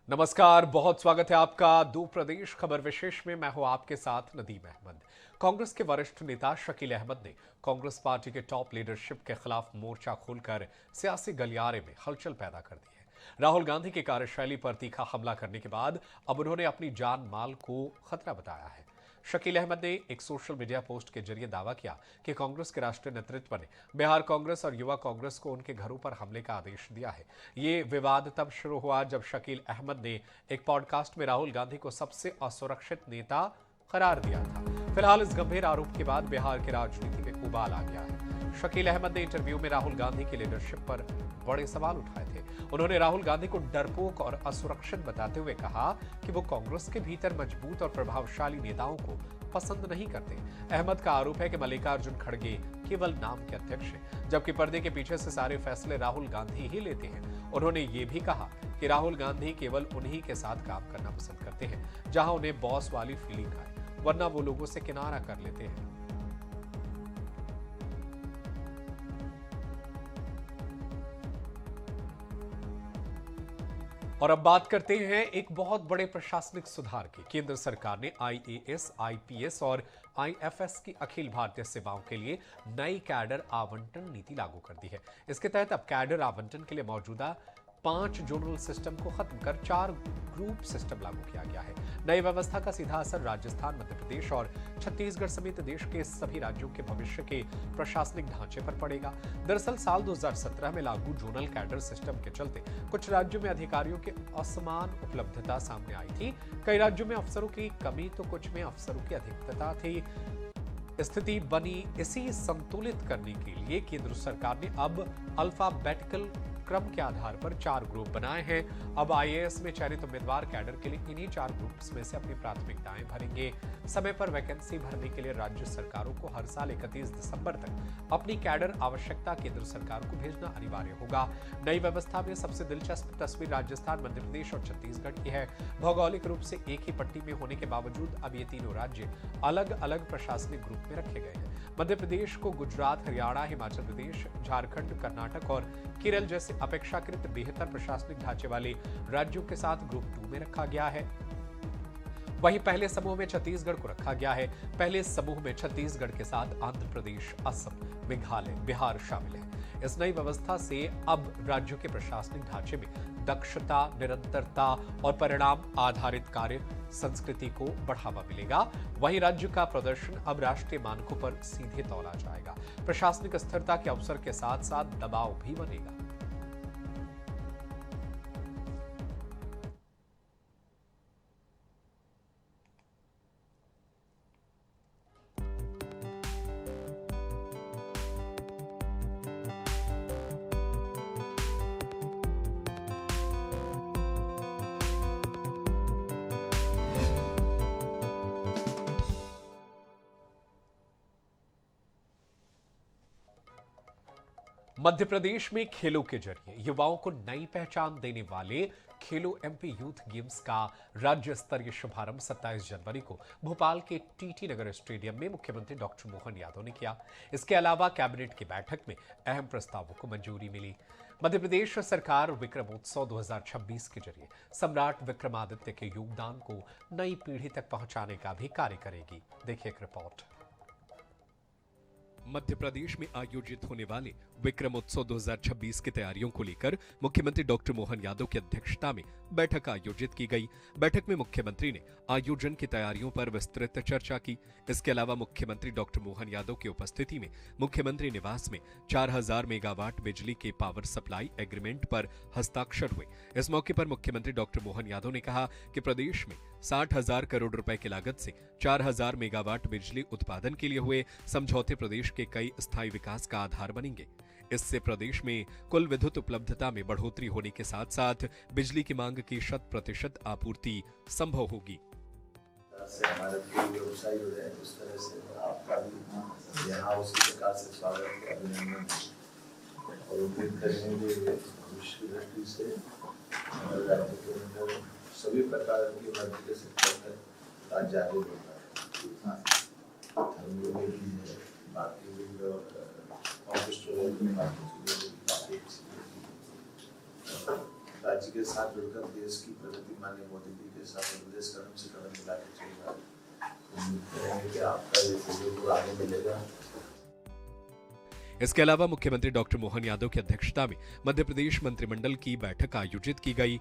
नमस्कार, बहुत स्वागत है आपका दो प्रदेश खबर विशेष में। मैं हूं आपके साथ नदीम अहमद। कांग्रेस के वरिष्ठ नेता शकील अहमद ने कांग्रेस पार्टी के टॉप लीडरशिप के खिलाफ मोर्चा खोलकर सियासी गलियारे में हलचल पैदा कर दी है। राहुल गांधी की कार्यशैली पर तीखा हमला करने के बाद अब उन्होंने अपनी जान माल को खतरा बताया है। शकील अहमद ने एक सोशल मीडिया पोस्ट के जरिए दावा किया कि कांग्रेस के राष्ट्रीय नेतृत्व ने बिहार कांग्रेस और युवा कांग्रेस को उनके घरों पर हमले का आदेश दिया है। ये विवाद तब शुरू हुआ जब शकील अहमद ने एक पॉडकास्ट में राहुल गांधी को सबसे असुरक्षित नेता करार दिया था। फिलहाल इस गंभीर आरोप के बाद बिहार की राजनीति में उबाल आ गया है। शकील अहमद ने इंटरव्यू में राहुल गांधी की लीडरशिप पर बड़े सवाल उठाए थे। उन्होंने राहुल गांधी को डरपोक और असुरक्षित बताते हुए कहा कि वो कांग्रेस के भीतर मजबूत और प्रभावशाली नेताओं को पसंद नहीं करते। अहमद का आरोप है कि मल्लिकार्जुन खड़गे केवल नाम के अध्यक्ष हैं, जबकि पर्दे के पीछे से सारे फैसले राहुल गांधी ही लेते हैं। उन्होंने ये भी कहा कि राहुल गांधी केवल उन्हीं के साथ काम करना पसंद करते हैं जहां उन्हें बॉस वाली फीलिंग आए, वरना वो लोगों से किनारा कर लेते हैं। और अब बात करते हैं एक बहुत बड़े प्रशासनिक सुधार की। केंद्र सरकार ने आईएएस, आईपीएस और आईएफएस की अखिल भारतीय सेवाओं के लिए नई कैडर आवंटन नीति लागू कर दी है। इसके तहत अब कैडर आवंटन के लिए मौजूदा 5 जोनल सिस्टम को खत्म कर 4 ग्रुप सिस्टम लागू किया गया है। नई व्यवस्था का सीधा असर राजस्थान, मध्य प्रदेश और छत्तीसगढ़ समेत देश के सभी राज्यों के भविष्य के प्रशासनिक ढांचे पर पड़ेगा। दरअसल साल 2017 में लागू जोनल कैडर सिस्टम के चलते कुछ राज्यों में अधिकारियों की असमान उपलब्धता सामने आई थी। कई राज्यों में अफसरों की कमी तो कुछ में अफसरों की अधिकता थी। स्थिति बनी इसी संतुलित करने के लिए केंद्र सरकार ने अब अल्फाबेटिकल क्रम के आधार पर 4 ग्रुप बनाए हैं। अब आईएएस में चयनित उम्मीदवार कैडर के लिए इन्हीं 4 ग्रुप्स में से अपनी प्राथमिकताएं भरेंगे। समय पर वैकेंसी भरने के लिए राज्य सरकारों को हर साल 31 दिसंबर तक अपनी कैडर आवश्यकता केंद्र सरकार को भेजना अनिवार्य होगा। नई व्यवस्था में सबसे दिलचस्प तस्वीर राजस्थान, मध्य प्रदेश और छत्तीसगढ़ की है। भौगोलिक रूप से एक ही पट्टी में होने के बावजूद अब ये तीनों राज्य अलग अलग प्रशासनिक ग्रुप में रखे गए हैं। मध्य प्रदेश को गुजरात, हरियाणा, हिमाचल प्रदेश, झारखंड, कर्नाटक और केरल जैसे अपेक्षाकृत बेहतर प्रशासनिक ढांचे वाले राज्यों के साथ ग्रुप 2 में रखा गया है। वहीं पहले समूह में छत्तीसगढ़ को रखा गया है। पहले समूह में छत्तीसगढ़ के साथ आंध्र प्रदेश, असम, मेघालय, बिहार शामिल है। इस नई व्यवस्था से अब राज्यों के प्रशासनिक ढांचे में दक्षता, निरंतरता और परिणाम आधारित कार्य संस्कृति को बढ़ावा मिलेगा। वहीं राज्य का प्रदर्शन अब राष्ट्रीय मानकों पर सीधे तौला जाएगा। प्रशासनिक स्थिरता के अवसर के साथ साथ दबाव भी बनेगा। मध्य प्रदेश में खेलों के जरिए युवाओं को नई पहचान देने वाले खेलो एमपी यूथ गेम्स का राज्य स्तरीय शुभारंभ 27 जनवरी को भोपाल के टीटी नगर स्टेडियम में मुख्यमंत्री डॉक्टर मोहन यादव ने किया। इसके अलावा कैबिनेट की बैठक में अहम प्रस्तावों को मंजूरी मिली। मध्य प्रदेश सरकार विक्रमोत्सव 2026 के जरिए सम्राट विक्रमादित्य के योगदान को नई पीढ़ी तक पहुंचाने का भी कार्य करेगी। देखिए एक रिपोर्ट। मध्य प्रदेश में आयोजित होने वाले विक्रमोत्सव 2026 की तैयारियों को लेकर मुख्यमंत्री डॉक्टर मोहन यादव की अध्यक्षता में बैठक आयोजित की गई। बैठक में मुख्यमंत्री ने आयोजन की तैयारियों पर विस्तृत चर्चा की। इसके अलावा मुख्यमंत्री डॉक्टर मोहन यादव की उपस्थिति में मुख्यमंत्री निवास में 4000 मेगावाट बिजली के पावर सप्लाई एग्रीमेंट पर हस्ताक्षर हुए। इस मौके पर मुख्यमंत्री डॉक्टर मोहन यादव ने कहा कि प्रदेश में 60,000 करोड़ रुपए की लागत से 4000 मेगावाट बिजली उत्पादन के लिए हुए समझौते प्रदेश के कई स्थायी विकास का आधार बनेंगे। इससे प्रदेश में कुल विद्युत उपलब्धता में बढ़ोतरी होने के साथ साथ बिजली की मांग की 100% आपूर्ति संभव होगी। हमारे व्यवसाय हो जाए उस तरह से आपका भी यहाँ उसी प्रकार से स्वागत है, अभिनंदन और उम्मीद करेंगे भविष्य की दृष्टि से राज्य के अंदर सभी प्रकार की वर्ग के सेक्टर तक राज्य आगे बढ़ रहा है। धर्म में भी है, बाकी भी कांग्रेस में बाकी राज्य के साथ जुड़कर देश की प्रगति माननीय मोदी जी के साथ प्रदेश कदम से कदम मिला के चल रहा है। उम्मीद करेंगे कि आपका ये सहयोग आगे मिलेगा। इसके अलावा मुख्यमंत्री डॉक्टर मोहन यादव की अध्यक्षता में मध्य प्रदेश मंत्रिमंडल की बैठक आयोजित की गई।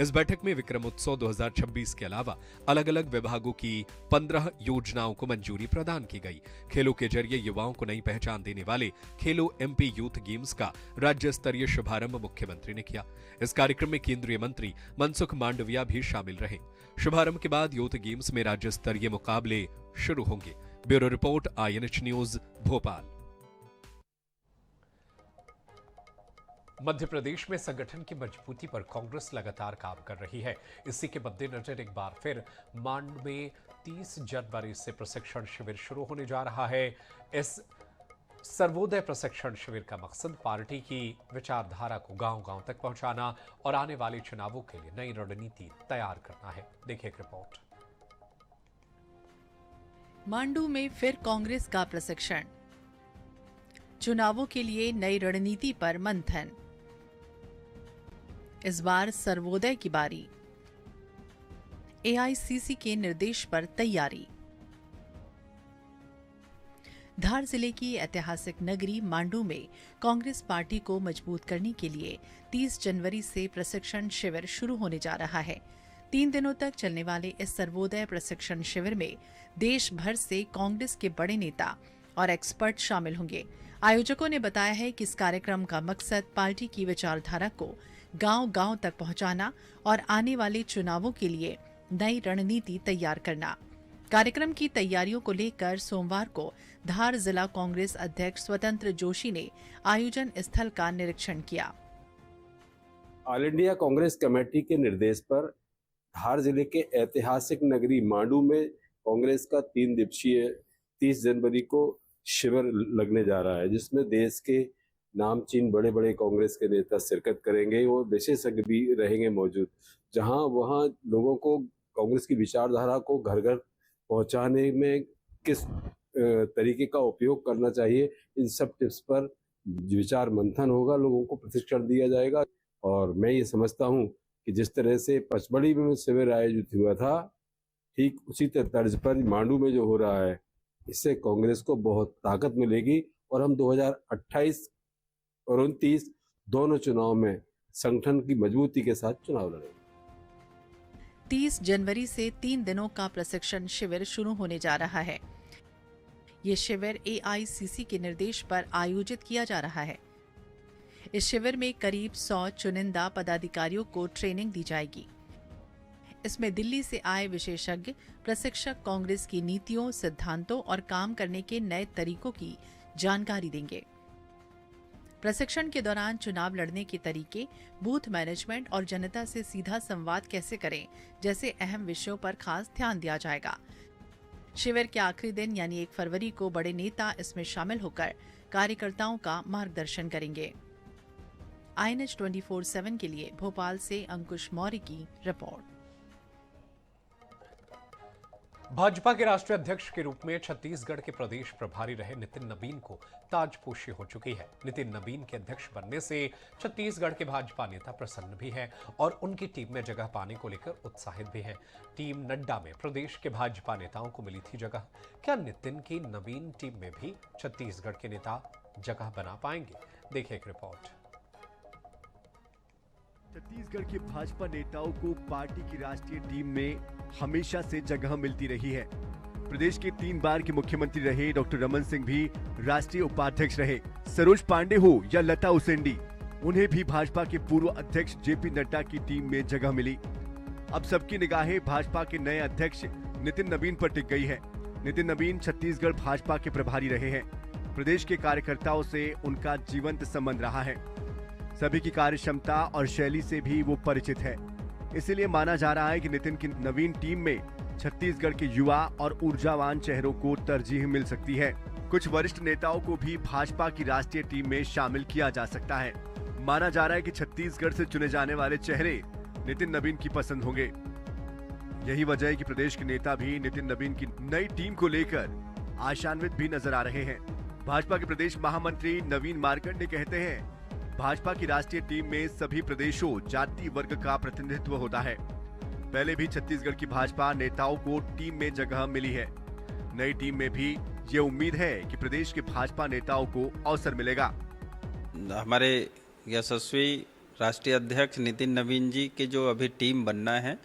इस बैठक में विक्रमोत्सव 2026 के अलावा अलग अलग विभागों की 15 योजनाओं को मंजूरी प्रदान की गई। खेलों के जरिए युवाओं को नई पहचान देने वाले खेलो एमपी यूथ गेम्स का राज्य स्तरीय शुभारंभ मुख्यमंत्री ने किया। इस कार्यक्रम में केंद्रीय मंत्री मनसुख मांडविया भी शामिल रहे। शुभारंभ के बाद यूथ गेम्स में राज्य स्तरीय मुकाबले शुरू होंगे। Bureau report INH news Bhopal. Madhya Pradesh में संगठन की मजबूती पर कांग्रेस लगातार काम कर रही है। इसी के मद्देनजर एक बार फिर मांड में 30 जनवरी से प्रशिक्षण शिविर शुरू होने जा रहा है। इस सर्वोदय प्रशिक्षण शिविर का मकसद पार्टी की विचारधारा को गांव-गांव तक पहुंचाना और आने वाले चुनावों के लिए नई रणनीति तैयार करना है। देखिए एक रिपोर्ट। मांडू में फिर कांग्रेस का प्रशिक्षण, चुनावों के लिए नई रणनीति पर मंथन। इस बार सर्वोदय की बारी, AICC के निर्देश पर तैयारी। धार जिले की ऐतिहासिक नगरी मांडू में कांग्रेस पार्टी को मजबूत करने के लिए 30 जनवरी से प्रशिक्षण शिविर शुरू होने जा रहा है। 3 दिनों तक चलने वाले इस सर्वोदय प्रशिक्षण शिविर में देश भर से कांग्रेस के बड़े नेता और एक्सपर्ट शामिल होंगे। आयोजकों ने बताया है कि इस कार्यक्रम का मकसद पार्टी की विचारधारा को गांव-गांव तक पहुंचाना और आने वाले चुनावों के लिए नई रणनीति तैयार करना। कार्यक्रम की तैयारियों को लेकर सोमवार को धार जिला कांग्रेस अध्यक्ष स्वतंत्र जोशी ने आयोजन स्थल का निरीक्षण किया। ऑल इंडिया कांग्रेस कमेटी के निर्देश पर धार जिले के ऐतिहासिक नगरी मांडू में कांग्रेस का 3 दिवसीय 30 जनवरी को शिविर लगने जा रहा है, जिसमें देश के नामचीन बड़े बड़े कांग्रेस के नेता शिरकत करेंगे और विशेषज्ञ भी रहेंगे मौजूद, जहां वहां लोगों को कांग्रेस की विचारधारा को घर घर पहुंचाने में किस तरीके का उपयोग करना चाहिए, इन सब टिप्स पर विचार मंथन होगा, लोगों को प्रशिक्षण दिया जाएगा। और मैं ये समझता हूं कि जिस तरह से पचमढ़ी में शिविर आयोजित हुआ था, ठीक उसी तर्ज पर मांडू में जो हो रहा है, इससे कांग्रेस को बहुत ताकत मिलेगी और हम 2028 और 29 दोनों चुनाव में संगठन की मजबूती के साथ चुनाव लड़ेंगे। 30 जनवरी से 3 दिनों का प्रशिक्षण शिविर शुरू होने जा रहा है। ये शिविर AICC के निर्देश पर आयोजित किया जा रहा है। इस शिविर में करीब 100 चुनिंदा पदाधिकारियों को ट्रेनिंग दी जाएगी। इसमें दिल्ली से आए विशेषज्ञ प्रशिक्षक कांग्रेस की नीतियों, सिद्धांतों और काम करने के नए तरीकों की जानकारी देंगे। प्रशिक्षण के दौरान चुनाव लड़ने के तरीके, बूथ मैनेजमेंट और जनता से सीधा संवाद कैसे करें जैसे अहम विषयों पर खास ध्यान दिया जाएगा। शिविर के आखिरी दिन यानी 1 फरवरी को बड़े नेता इसमें शामिल होकर कार्यकर्ताओं का मार्गदर्शन करेंगे। INH 24/7 के लिए भोपाल से अंकुश मौर्य की रिपोर्ट। भाजपा के राष्ट्रीय अध्यक्ष के रूप में छत्तीसगढ़ के प्रदेश प्रभारी रहे नितिन नबीन को ताजपोशी हो चुकी है। नितिन नबीन के अध्यक्ष बनने से छत्तीसगढ़ के भाजपा नेता प्रसन्न भी हैं और उनकी टीम में जगह पाने को लेकर उत्साहित भी हैं। टीम नड्डा में प्रदेश के भाजपा नेताओं को मिली थी जगह। क्या नितिन की नवीन टीम में भी छत्तीसगढ़ के नेता जगह बना पाएंगे? देखिए एक रिपोर्ट। छत्तीसगढ़ के भाजपा नेताओं को पार्टी की राष्ट्रीय टीम में हमेशा से जगह मिलती रही है। प्रदेश के 3 बार के मुख्यमंत्री रहे डॉक्टर रमन सिंह भी राष्ट्रीय उपाध्यक्ष रहे। सरोज पांडे हो या लता उसेंडी, उन्हें भी भाजपा के पूर्व अध्यक्ष JP नड्डा की टीम में जगह मिली। अब सबकी निगाहें भाजपा के नए अध्यक्ष नितिन नबीन पर टिक गई है। नितिन नबीन छत्तीसगढ़ भाजपा के प्रभारी रहे हैं। प्रदेश के कार्यकर्ताओं से उनका जीवंत संबंध रहा है। सभी की कार्य क्षमता और शैली से भी वो परिचित है। इसलिए माना जा रहा है कि नितिन की नवीन टीम में छत्तीसगढ़ के युवा और ऊर्जावान चेहरों को तरजीह मिल सकती है। कुछ वरिष्ठ नेताओं को भी भाजपा की राष्ट्रीय टीम में शामिल किया जा सकता है। माना जा रहा है कि छत्तीसगढ़ से चुने जाने वाले चेहरे नितिन नबीन की पसंद होंगे। यही वजह है कि प्रदेश के नेता भी नितिन नबीन की नई टीम को लेकर आशान्वित भी नजर आ रहे हैं। भाजपा के प्रदेश महामंत्री नवीन मार्कंडे कहते हैं भाजपा की राष्ट्रीय टीम में सभी प्रदेशों, जाति वर्ग का प्रतिनिधित्व होता है। पहले भी छत्तीसगढ़ की भाजपा नेताओं को टीम में जगह मिली है। नई टीम में भी ये उम्मीद है कि प्रदेश के भाजपा नेताओं को अवसर मिलेगा। हमारे यशस्वी राष्ट्रीय अध्यक्ष नितिन नवीन जी की जो अभी टीम बनना है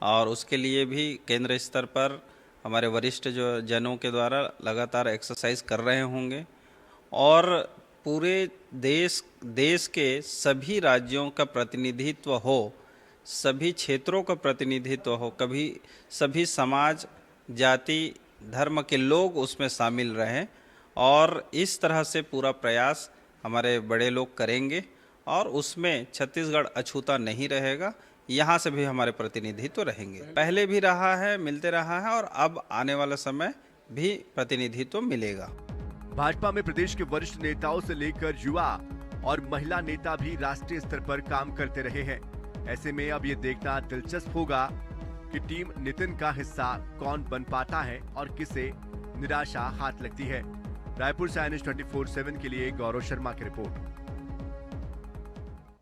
और उसके लिए भी केंद्र स्तर पर हमारे वरिष्ठ जो जनों के द्वारा लगातार एक्सरसाइज कर रहे होंगे और पूरे देश के सभी राज्यों का प्रतिनिधित्व हो, सभी क्षेत्रों का प्रतिनिधित्व हो, कभी सभी समाज, जाति, धर्म के लोग उसमें शामिल रहें और इस तरह से पूरा प्रयास हमारे बड़े लोग करेंगे और उसमें छत्तीसगढ़ अछूता नहीं रहेगा। यहाँ से भी हमारे प्रतिनिधित्व रहेंगे। पहले भी रहा है, मिलते रहा है और अब आने वाला समय भी प्रतिनिधित्व मिलेगा। भाजपा में प्रदेश के वरिष्ठ नेताओं से लेकर युवा और महिला नेता भी राष्ट्रीय स्तर पर काम करते रहे हैं। ऐसे में अब ये देखना दिलचस्प होगा कि टीम नितिन का हिस्सा कौन बन पाता है और किसे निराशा हाथ लगती है। रायपुर से INS 24/7 के लिए गौरव शर्मा की रिपोर्ट।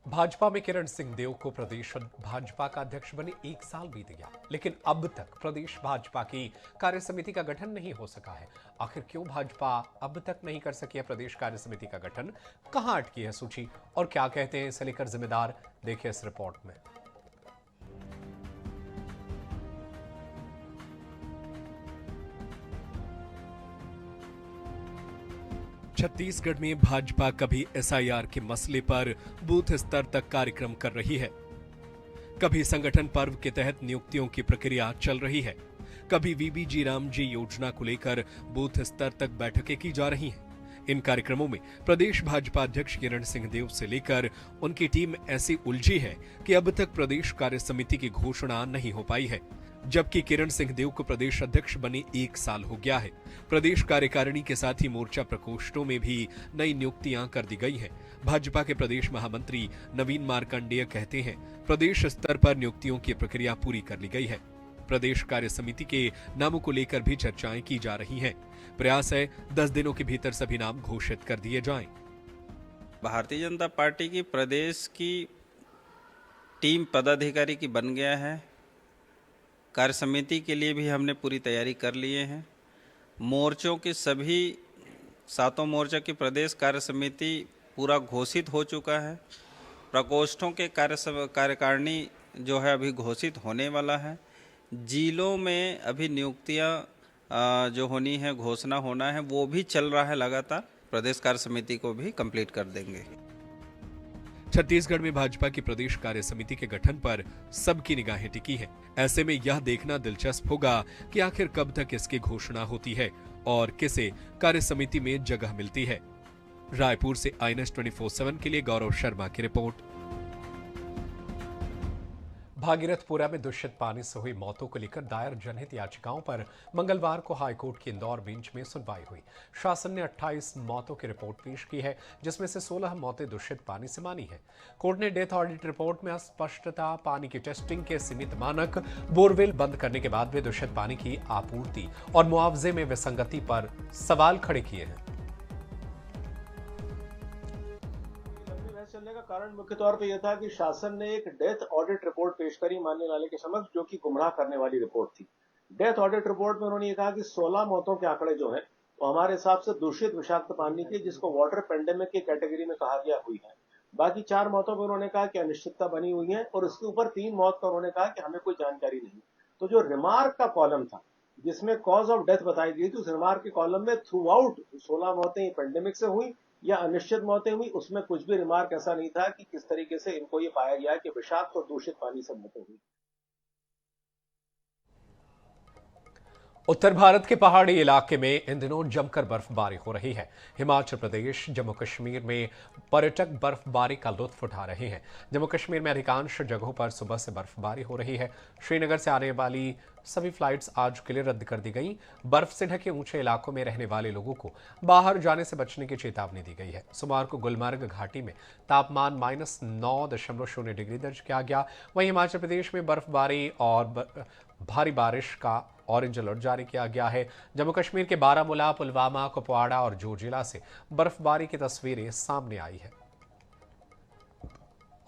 भाजपा में किरण सिंह देव को प्रदेश भाजपा का अध्यक्ष बने 1 साल बीत गया, लेकिन अब तक प्रदेश भाजपा की कार्य समिति का गठन नहीं हो सका है। आखिर क्यों भाजपा अब तक नहीं कर सकी है प्रदेश कार्य समिति का गठन? कहां अटकी है सूची और क्या कहते हैं इसे लेकर जिम्मेदार? देखिए इस रिपोर्ट में। छत्तीसगढ़ में भाजपा कभी SIR के मसले पर बूथ स्तर तक कार्यक्रम कर रही है, कभी संगठन पर्व के तहत नियुक्तियों की प्रक्रिया चल रही है, कभी VBG रामजी योजना को लेकर बूथ स्तर तक बैठकें की जा रही हैं। इन कार्यक्रमों में प्रदेश भाजपा अध्यक्ष किरण सिंह देव से लेकर उनकी टीम ऐसी उलझी है कि अब तक प्रदेश कार्य समिति की घोषणा नहीं हो पाई है, जबकि किरण सिंह देव को प्रदेश अध्यक्ष बने 1 साल हो गया है। प्रदेश कार्यकारिणी के साथ ही मोर्चा प्रकोष्ठों में भी नई नियुक्तियां कर दी गई हैं। भाजपा के प्रदेश महामंत्री नवीन मार्कंडेय कहते हैं, प्रदेश स्तर पर नियुक्तियों की प्रक्रिया पूरी कर ली गई है। प्रदेश कार्य समिति के नामों को लेकर भी चर्चाएं की जा रही हैं। प्रयास है 10 दिनों के भीतर सभी नाम घोषित कर दिए जाएं। भारतीय जनता पार्टी की प्रदेश की टीम पदाधिकारी की बन गया है। कार्य समिति के लिए भी हमने पूरी तैयारी कर लिए हैं। मोर्चों के सभी 7 मोर्चा की प्रदेश कार्य समिति पूरा घोषित हो चुका है। प्रकोष्ठों के कार्यकारिणी जो है अभी घोषित होने वाला है। जिलों में अभी नियुक्तियां जो होनी है, घोषणा होना है, वो भी चल रहा है लगातार। प्रदेश कार्य समिति को भी कंप्लीट कर देंगे। छत्तीसगढ़ में भाजपा की प्रदेश कार्य समिति के गठन पर सबकी निगाहें टिकी हैं। ऐसे में यह देखना दिलचस्प होगा कि आखिर कब तक इसकी घोषणा होती है और किसे कार्य समिति में जगह मिलती है। रायपुर से INS 24/7 के लिए गौरव शर्मा की रिपोर्ट। भागीरथपुरा में दूषित पानी से हुई मौतों को लेकर दायर जनहित याचिकाओं पर मंगलवार को हाईकोर्ट की इंदौर बेंच में सुनवाई हुई। शासन ने 28 मौतों की रिपोर्ट पेश की है, जिसमें से 16 मौतें दूषित पानी से मानी है। कोर्ट ने डेथ ऑडिट रिपोर्ट में अस्पष्टता, पानी की टेस्टिंग के सीमित मानक, बोरवेल बंद करने के बाद भी दूषित पानी की आपूर्ति और मुआवजे में विसंगति पर सवाल खड़े किए हैं। चलने का कारण मुख्य तौर पे यह था कि शासन ने एक डेथ ऑडिट रिपोर्ट पेश करी मानने वाले के समक्ष, जो कि गुमराह करने वाली रिपोर्ट थी। डेथ ऑडिट रिपोर्ट में उन्होंने ये कहा कि 16 मौतों के आंकड़े जो हैं वो हमारे हिसाब से दूषित विषाक्त पानी के, जिसको वाटर पेंडेमिक की कैटेगरी में कहा गया, हुई है। बाकी 4 मौतों पर उन्होंने कहा कि अनिश्चितता बनी हुई है और उसके ऊपर 3 मौत पर उन्होंने कहा कि हमें कोई जानकारी नहीं। तो जो रिमार्क का कॉलम था जिसमें कॉज ऑफ डेथ बताई गई थी, उस रिमार्क के कॉलम में थ्रू आउट 16 मौतें पेंडेमिक से हुई या अनिश्चित मौतें हुई, उसमें कुछ भी रिमार्क ऐसा नहीं था कि किस तरीके से इनको ये पाया गया कि विषाक्त और दूषित पानी से मौतें हुई। उत्तर भारत के पहाड़ी इलाके में इन दिनों जमकर बर्फबारी हो रही है। हिमाचल प्रदेश, जम्मू कश्मीर में पर्यटक बर्फबारी का लुत्फ उठा रहे हैं। जम्मू कश्मीर में अधिकांश जगहों पर सुबह से बर्फबारी हो रही है। श्रीनगर से आने वाली सभी फ्लाइट्स आज के लिए रद्द कर दी गई। बर्फ से ढके ऊंचे इलाकों में रहने वाले लोगों को बाहर जाने से बचने की चेतावनी दी गई है। सोमवार को गुलमर्ग घाटी में तापमान -9.0 डिग्री दर्ज किया गया। वहीं हिमाचल प्रदेश में बर्फबारी और भारी बारिश का ऑरेंज अलर्ट जारी किया गया है। जम्मू कश्मीर के बारामूला, पुलवामा, कुपवाड़ा और जोजिला से बर्फबारी की तस्वीरें सामने आई है।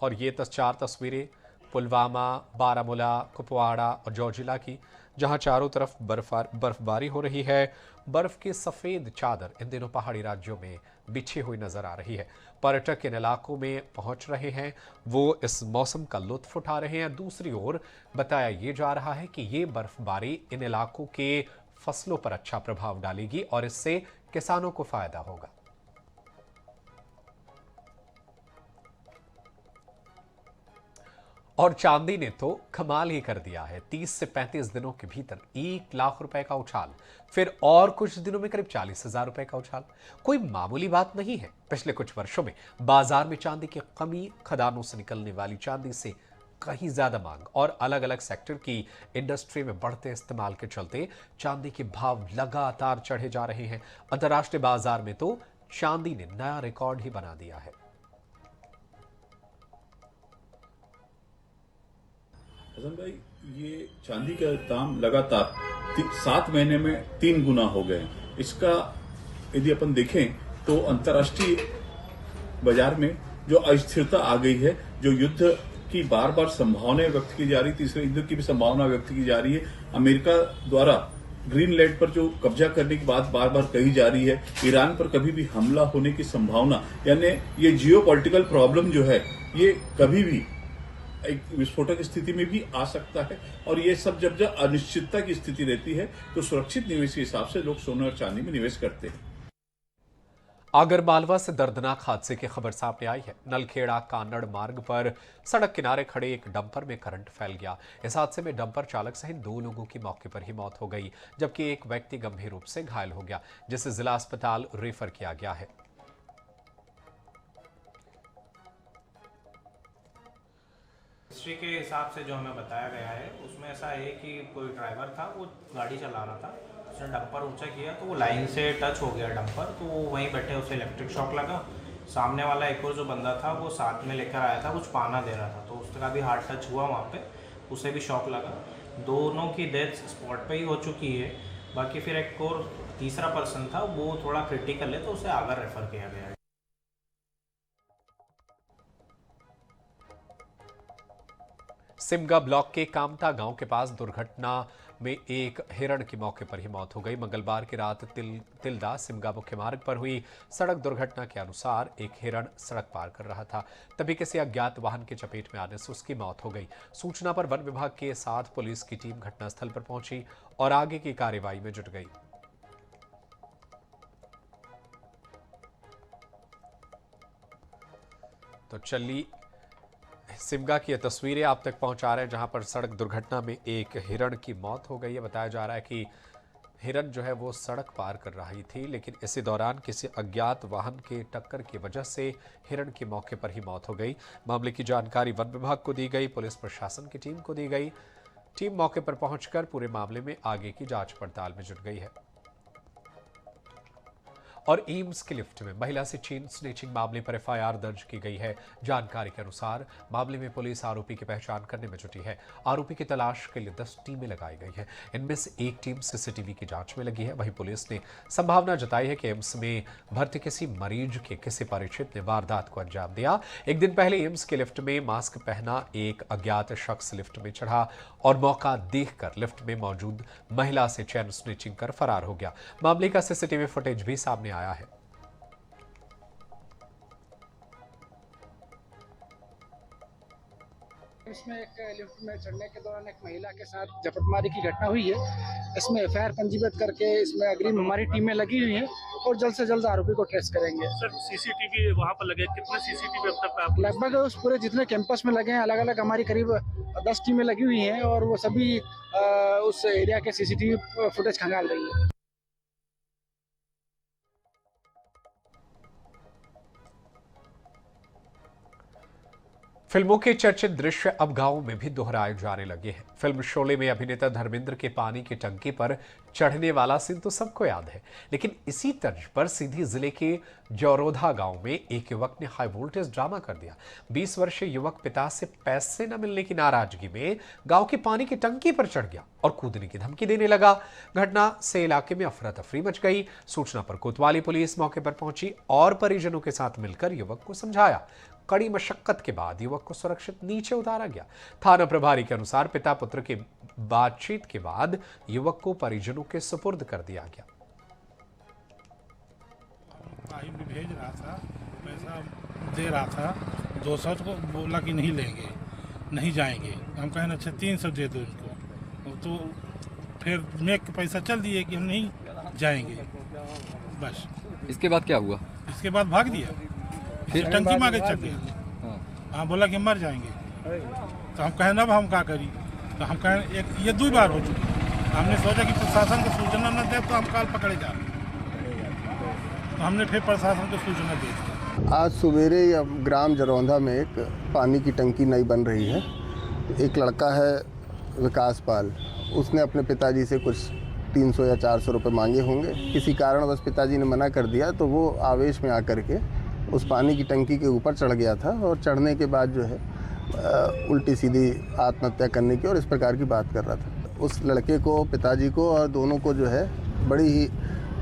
और ये 4 तस्वीरें पुलवामा, बारामूला, कुपवाड़ा और जौजिला की, जहां चारों तरफ बर्फबारी हो रही है। बर्फ की सफेद चादर इन दिनों पहाड़ी राज्यों में बिछी हुई नजर आ रही है। पर्यटक इन इलाकों में पहुंच रहे हैं, वो इस मौसम का लुत्फ उठा रहे हैं। दूसरी ओर बताया ये जा रहा है कि ये बर्फबारी इन इलाकों के फसलों पर अच्छा प्रभाव डालेगी और इससे किसानों को फायदा होगा। और चांदी ने तो कमाल ही कर दिया है। 30 से 35 दिनों के भीतर 1 लाख रुपए का उछाल, फिर और कुछ दिनों में करीब 40,000 रुपए का उछाल। कोई मामूली बात नहीं है। पिछले कुछ वर्षों में बाजार में चांदी की कमी, खदानों से निकलने वाली चांदी से कहीं ज्यादा मांग और अलग अलग सेक्टर की इंडस्ट्री में बढ़ते इस्तेमाल के चलते चांदी के भाव लगातार चढ़े जा रहे हैं। अंतर्राष्ट्रीय बाजार में तो चांदी ने नया रिकॉर्ड ही बना दिया है। हसन भाई, ये चांदी का दाम लगातार 7 महीने में 3 गुना हो गए। इसका यदि अपन देखें तो अंतर्राष्ट्रीय बाजार में जो अस्थिरता आ गई है, जो युद्ध की बार बार संभावनाएं व्यक्त की जा रही, तीसरे युद्ध की भी संभावना व्यक्त की जा रही है। अमेरिका द्वारा ग्रीनलैंड पर जो कब्जा करने की बात बार बार कही जा रही है, ईरान पर कभी भी हमला होने की संभावना, यानी ये जियोपॉलिटिकल प्रॉब्लम जो है ये कभी भी एक विस्फोटक स्थिति में भी आ सकता है। और ये सब जब अनिश्चितता की स्थिति रहती है तो सुरक्षित निवेश के हिसाब से लोग सोने और चांदी में निवेश करते हैं। आगरमालवा से दर्दनाक हादसे की खबर सामने आई है। नलखेड़ा कानड़ मार्ग पर सड़क किनारे खड़े एक डंपर में करंट फैल गया। इस हादसे में डंपर चालक सहित 2 लोगों की मौके पर ही मौत हो गई, जबकि एक व्यक्ति गंभीर रूप से घायल हो गया, जिसे जिला अस्पताल रेफर किया गया है। हिस्ट्री के हिसाब से जो हमें बताया गया है उसमें ऐसा है कि कोई ड्राइवर था, वो गाड़ी चला रहा था, उसने डंपर ऊंचा किया तो वो लाइन से टच हो गया डंपर, तो वो वहीं बैठे उसे इलेक्ट्रिक शॉक लगा। सामने वाला एक और जो बंदा था वो साथ में लेकर आया था, कुछ पाना दे रहा था, तो उसका भी हार्ट टच हुआ वहाँ पे, उसे भी शॉक लगा। दोनों की डेथ स्पॉट पे ही हो चुकी है। बाकी फिर एक और तीसरा पर्सन था, वो थोड़ा क्रिटिकल है, तो उसे आगे रेफर किया गया है। सिमगा ब्लॉक के कामता गांव के पास दुर्घटना में एक हिरण की मौके पर ही मौत हो गई। मंगलवार की रात तिल्दा सिमगा मुख्य मार्ग पर हुई सड़क दुर्घटना के अनुसार एक हिरण सड़क पार कर रहा था, तभी किसी अज्ञात वाहन की चपेट में आने से उसकी मौत हो गई। सूचना पर वन विभाग के साथ पुलिस की टीम घटनास्थल पर पहुंची और आगे की कार्रवाई में जुट गई। तो चली सिमगा की ये तस्वीरें आप तक पहुंचा रहे हैं, जहां पर सड़क दुर्घटना में एक हिरण की मौत हो गई है। बताया जा रहा है कि हिरण जो है वो सड़क पार कर रही थी, लेकिन इसी दौरान किसी अज्ञात वाहन के टक्कर की वजह से हिरण की मौके पर ही मौत हो गई। मामले की जानकारी वन विभाग को दी गई, पुलिस प्रशासन की टीम को दी गई। टीम मौके पर पहुंचकर पूरे मामले में आगे की जांच पड़ताल में जुट गई है। और एम्स के लिफ्ट में महिला से चेन स्नेचिंग मामले पर एफआईआर दर्ज की गई है। जानकारी के अनुसार मामले में पुलिस आरोपी की पहचान करने में जुटी है। आरोपी की तलाश के लिए 10 टीमें लगाई गई हैं। इनमें से एक टीम सीसीटीवी की जांच में लगी है। वहीं पुलिस ने संभावना जताई है कि एम्स में भर्ती किसी मरीज के किसी परिचित ने वारदात को अंजाम दिया। एक दिन पहले एम्स के लिफ्ट में मास्क पहना एक अज्ञात शख्स लिफ्ट में चढ़ा और मौका देखकर लिफ्ट में मौजूद महिला से चेन स्नेचिंग कर फरार हो गया। मामले का सीसीटीवी फुटेज भी सामने आया है। इसमें एक लिफ्ट में चढ़ने के दौरान एक महिला के साथ झपटमारी की घटना हुई है। इसमें एफआईआर पंजीबद्ध करके इसमें अग्रिम हमारी टीमें लगी हुई हैं और जल्द से जल्द आरोपी को ट्रेस करेंगे। सर सीसीटीवी वहाँ पर लगे, कितने सीसीटीवी अब तक आप? लगभग उस पूरे जितने कैंपस में लगे हैं अलग अलग हमारी करीब 10 टीमें लगी हुई हैं और वो सभी उस एरिया के सीसीटीवी फुटेज खंगाल रही है। फिल्मों के चर्चित दृश्य अब गांवों में भी दोहराए जाने लगे हैं। फिल्म शोले में अभिनेता धर्मेंद्र के पानी की टंकी पर चढ़ने वाला सीन तो सबको याद है, लेकिन इसी तर्ज पर सीधी जिले के जौरोधा गांव में एक युवक ने हाई वोल्टेज ड्रामा कर दिया। 20 वर्षीय युवक पिता से पैसे न मिलने की नाराजगी में गांव की पानी की टंकी पर चढ़ गया और कूदने की धमकी देने लगा। घटना से इलाके में अफरा तफरी मच गई। सूचना पर कोतवाली पुलिस मौके पर पहुंची और परिजनों के साथ मिलकर युवक को समझाया। कड़ी मशक्कत के बाद युवक को सुरक्षित नीचे उतारा गया। थाना प्रभारी के अनुसार पिता पुत्र की बातचीत के बाद युवक को परिजनों के सुपुर्द कर दिया गया। भी भेज रहा था, पैसा दे रहा था, 200 को बोला कि नहीं लेंगे, नहीं जाएंगे। हम कहें अच्छा 300 दे दो इनको, तो फिर मेक के पैसा चल दिए कि हम नहीं जाएंगे। बस इसके बाद क्या हुआ? इसके बाद भाग दिया, फिर टंकी मांगे चल गया। हाँ बोला कि मर जाएंगे। तो हम कहें अब हम क्या करी, तो हम कहें ये 2 बार हो चुकी। हमने सोचा कि प्रशासन को सूचना न दे तो हम काल पकड़े जा, तो हमने फिर प्रशासन को सूचना दे दी। आज सवेरे ग्राम जरौंधा में एक पानी की टंकी नई बन रही है। एक लड़का है विकास पाल, उसने अपने पिताजी से कुछ 300 या 400 रुपये मांगे होंगे। किसी कारणवश पिताजी ने मना कर दिया, तो वो आवेश में आकर के उस पानी की टंकी के ऊपर चढ़ गया था और चढ़ने के बाद जो है उल्टी सीधी आत्महत्या करने की और इस प्रकार की बात कर रहा था। उस लड़के को, पिताजी को और दोनों को जो है बड़ी ही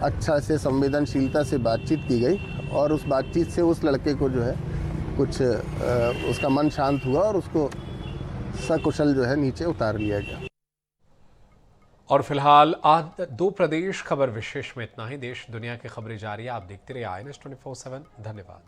अच्छा से संवेदनशीलता से बातचीत की गई और उस बातचीत से उस लड़के को जो है कुछ उसका मन शांत हुआ और उसको सकुशल जो है नीचे उतार लिया गया। और फिलहाल आज 2 प्रदेश खबर विशेष में इतना ही। देश दुनिया की खबरें जारी है, आप देखते रहिए INS 24/7। धन्यवाद।